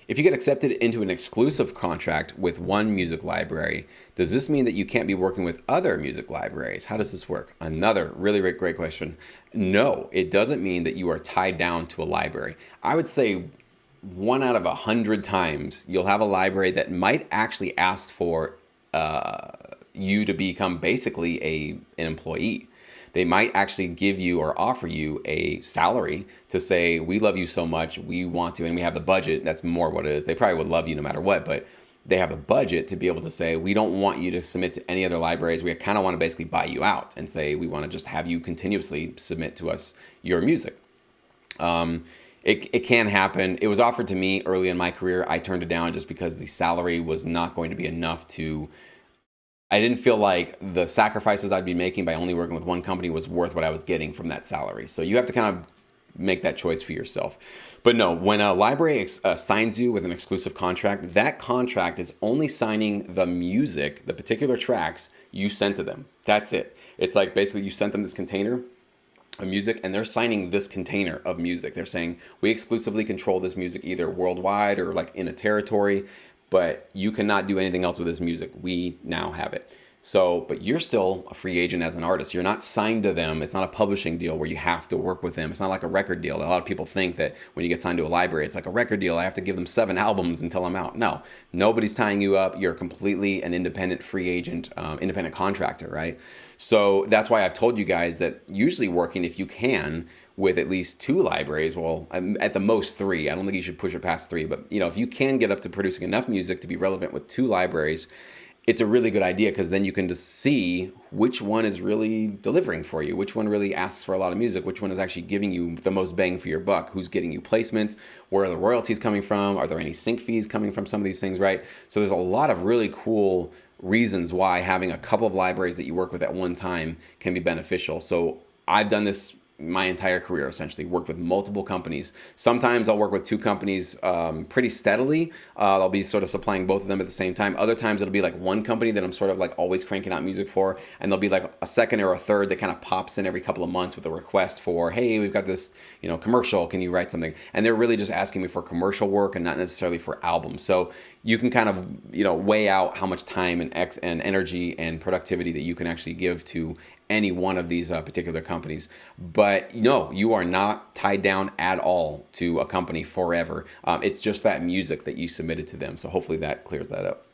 If you get accepted into an exclusive contract with one music library, does this mean that you can't be working with other music libraries? How does this work? Another really great question. No, it doesn't mean that you are tied down to a library. I would say 1 out of 100 times you'll have a library that might actually ask for you to become basically an employee. They might actually give you or offer you a salary to say, we love you so much, we want to, and we have the budget. That's more what it is. They probably would love you no matter what, but they have the budget to be able to say, we don't want you to submit to any other libraries. We kind of want to basically buy you out and say, we want to just have you continuously submit to us your music. It can happen. It was offered to me early in my career. I turned it down just because the salary was not going to be enough to. I didn't feel like the sacrifices I'd be making by only working with one company was worth what I was getting from that salary. So you have to kind of make that choice for yourself. But no, when a library signs you with an exclusive contract, that contract is only signing the music, the particular tracks you sent to them. That's it. It's like basically you sent them this container of music and they're signing this container of music. They're saying, we exclusively control this music either worldwide or like in a territory, but you cannot do anything else with this music. We now have it. So, but you're still a free agent as an artist. You're not signed to them. It's not a publishing deal where you have to work with them. It's not like a record deal. A lot of people think that when you get signed to a library, it's like a record deal. I have to give them 7 albums until I'm out. No, nobody's tying you up. You're completely an independent free agent, independent contractor, right? So that's why I've told you guys that usually working, if you can, with at least 2 libraries, well, at the most 3. I don't think you should push it past 3, but if you can get up to producing enough music to be relevant with 2 libraries, it's a really good idea because then you can just see which one is really delivering for you, which one really asks for a lot of music, which one is actually giving you the most bang for your buck, who's getting you placements, where are the royalties coming from, are there any sync fees coming from some of these things, right? So there's a lot of really cool reasons why having a couple of libraries that you work with at one time can be beneficial. So I've done this my entire career, essentially worked with multiple companies. Sometimes I'll work with 2 companies pretty steadily. I'll be sort of supplying both of them at the same time. Other times it'll be like one company that I'm sort of like always cranking out music for, and there'll be like a second or a third that kind of pops in every couple of months with a request for, hey, we've got this commercial, can you write something? And they're really just asking me for commercial work and not necessarily for albums. So you can kind of weigh out how much time and energy and productivity that you can actually give to any one of these particular companies. But no, you are not tied down at all to a company forever. It's just that music that you submitted to them. So hopefully that clears that up.